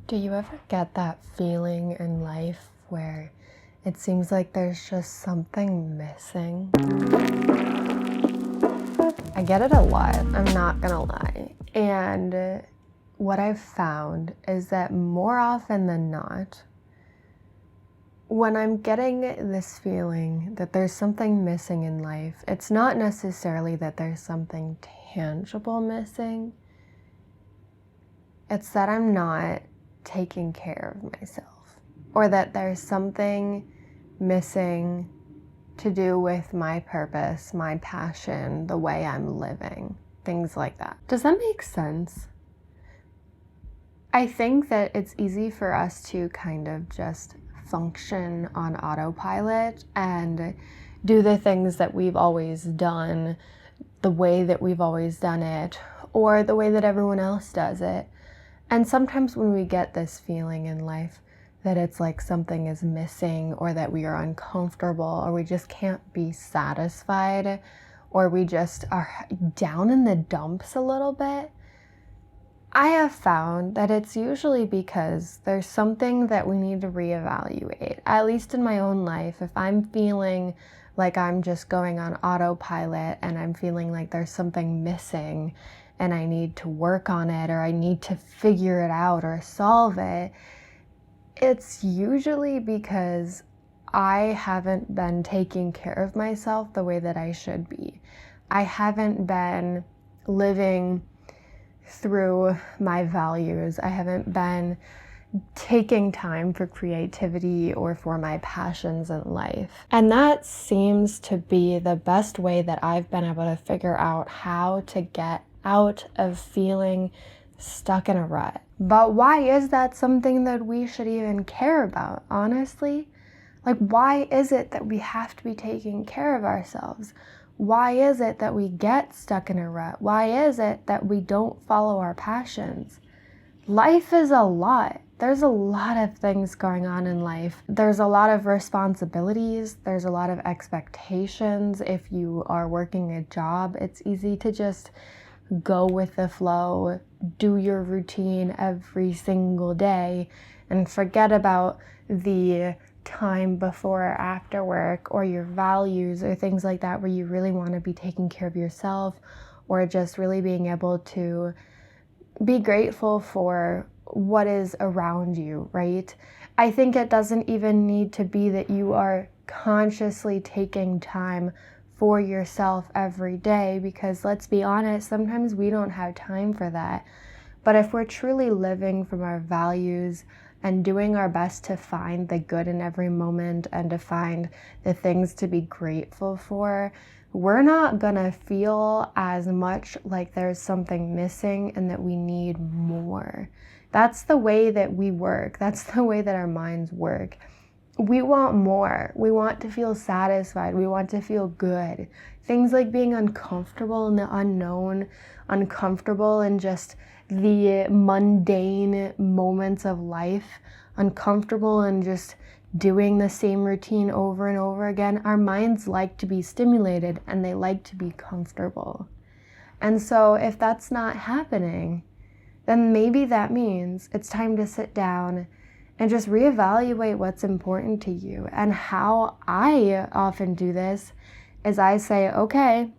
Do you ever get that feeling in life where it seems like there's just something missing? I get it a lot, I'm not gonna lie. And what I've found is that more often than not, when I'm getting this feeling that there's something missing in life, it's not necessarily that there's something tangible missing. It's that I'm not taking care of myself, or that there's something missing to do with my purpose, my passion, the way I'm living, things like that. Does that make sense? I think that it's easy for us to kind of just function on autopilot and do the things that we've always done, the way that we've always done it, or the way that everyone else does it. And sometimes when we get this feeling in life that it's like something is missing, or that we are uncomfortable, or we just can't be satisfied, or we just are down in the dumps a little bit, I have found that it's usually because there's something that we need to reevaluate. At least in my own life, if I'm feeling like I'm just going on autopilot and I'm feeling like there's something missing and I need to work on it, or I need to figure it out or solve it, it's usually because I haven't been taking care of myself the way that I should be. I haven't been living through my values. I haven't been taking time for creativity or for my passions in life. And that seems to be the best way that I've been able to figure out how to get out of feeling stuck in a rut. But why is that something that we should even care about, honestly? Like, why is it that we have to be taking care of ourselves? Why is it that we get stuck in a rut? Why is it that we don't follow our passions? Life is a lot. There's a lot of things going on in life. There's a lot of responsibilities. There's a lot of expectations. If you are working a job, it's easy to just go with the flow, do your routine every single day, and forget about the time before or after work, or your values, or things like that, where you really want to be taking care of yourself, or just really being able to be grateful for what is around you, right? I think it doesn't even need to be that you are consciously taking time for yourself every day, because let's be honest, sometimes we don't have time for that. But if we're truly living from our values and doing our best to find the good in every moment and to find the things to be grateful for, we're not gonna feel as much like there's something missing and that we need more. That's the way that we work. That's the way that our minds work. We want more. We want to feel satisfied. We want to feel good. Things like being uncomfortable in the unknown, uncomfortable in just the mundane moments of life, uncomfortable in just doing the same routine over and over again. Our minds like to be stimulated and they like to be comfortable. And so if that's not happening, then maybe that means it's time to sit down and just reevaluate what's important to you. And how I often do this is I say, okay,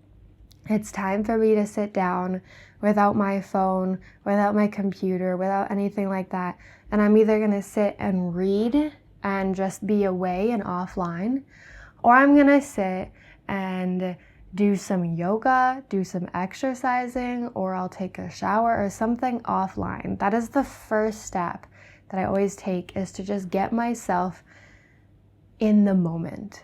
it's time for me to sit down without my phone, without my computer, without anything like that. And I'm either gonna sit and read and just be away and offline, or I'm gonna sit and do some yoga, do some exercising, or I'll take a shower or something offline. That is the first step that I always take, is to just get myself in the moment.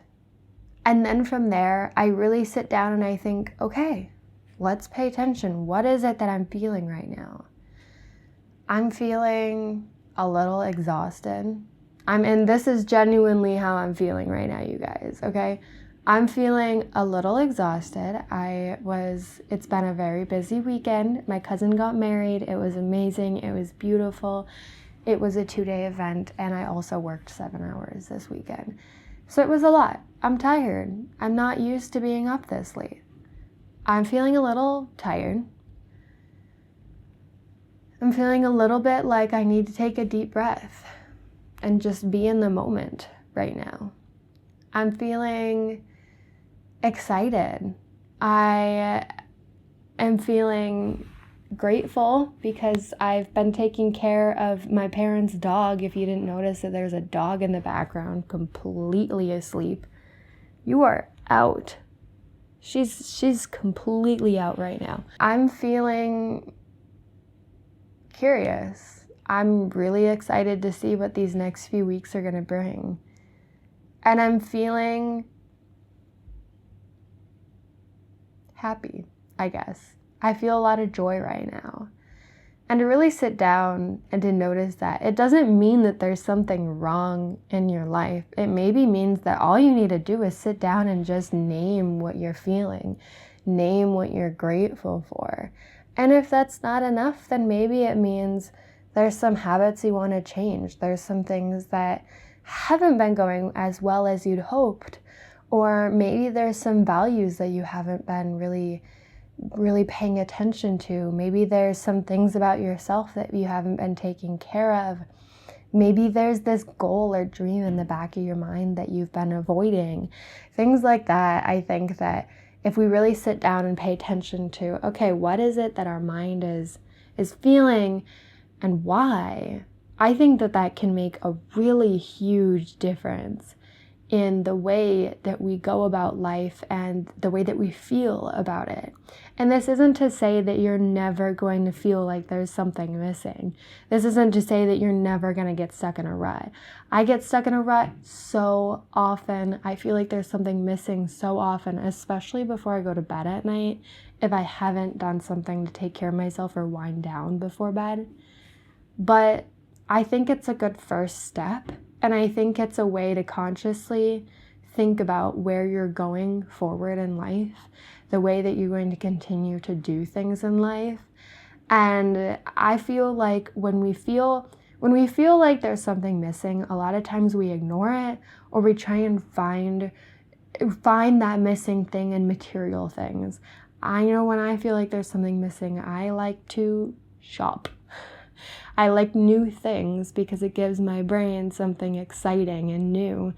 And then from there, I really sit down and I think, okay, let's pay attention. What is it that I'm feeling right now? I'm feeling a little exhausted. And this is genuinely how I'm feeling right now, you guys, okay? I'm feeling a little exhausted. It's been a very busy weekend. My cousin got married. It was amazing. It was beautiful. It was a 2-day event, and I also worked 7 hours this weekend. So it was a lot. I'm tired. I'm not used to being up this late. I'm feeling a little tired. I'm feeling a little bit like I need to take a deep breath and just be in the moment right now. I'm feeling excited. I am feeling grateful because I've been taking care of my parents' dog. If you didn't notice that there's a dog in the background completely asleep, you are out. She's completely out right now. I'm feeling curious. I'm really excited to see what these next few weeks are going to bring. And I'm feeling happy, I guess. I feel a lot of joy right now. And to really sit down and to notice that it doesn't mean that there's something wrong in your life. It maybe means that all you need to do is sit down and just name what you're feeling, name what you're grateful for. And if that's not enough, then maybe it means there's some habits you want to change. There's some things that haven't been going as well as you'd hoped. Or maybe there's some values that you haven't been really paying attention to. Maybe there's some things about yourself that you haven't been taking care of. Maybe there's this goal or dream in the back of your mind that you've been avoiding. Things like that. I think that if we really sit down and pay attention to, okay, what is it that our mind is feeling and why? I think that can make a really huge difference in the way that we go about life and the way that we feel about it. And this isn't to say that you're never going to feel like there's something missing. This isn't to say that you're never going to get stuck in a rut. I get stuck in a rut so often. I feel like there's something missing so often, especially before I go to bed at night, if I haven't done something to take care of myself or wind down before bed. But I think it's a good first step. And I think it's a way to consciously think about where you're going forward in life, the way that you're going to continue to do things in life. And I feel like when we feel like there's something missing, a lot of times we ignore it, or we try and find that missing thing in material things. I know when I feel like there's something missing, I like to shop. I like new things because it gives my brain something exciting and new,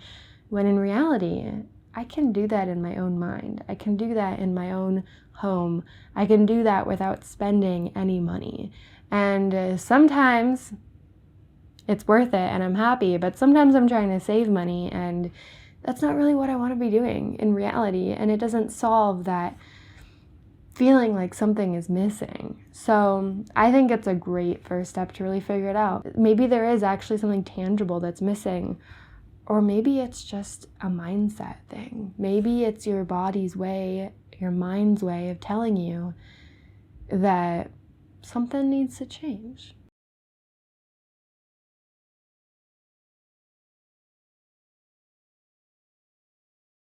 when in reality, I can do that in my own mind. I can do that in my own home. I can do that without spending any money. And sometimes it's worth it and I'm happy, but sometimes I'm trying to save money and that's not really what I want to be doing in reality, and it doesn't solve that feeling like something is missing. So I think it's a great first step to really figure it out. Maybe there is actually something tangible that's missing, or maybe it's just a mindset thing. Maybe it's your body's way, your mind's way of telling you that something needs to change.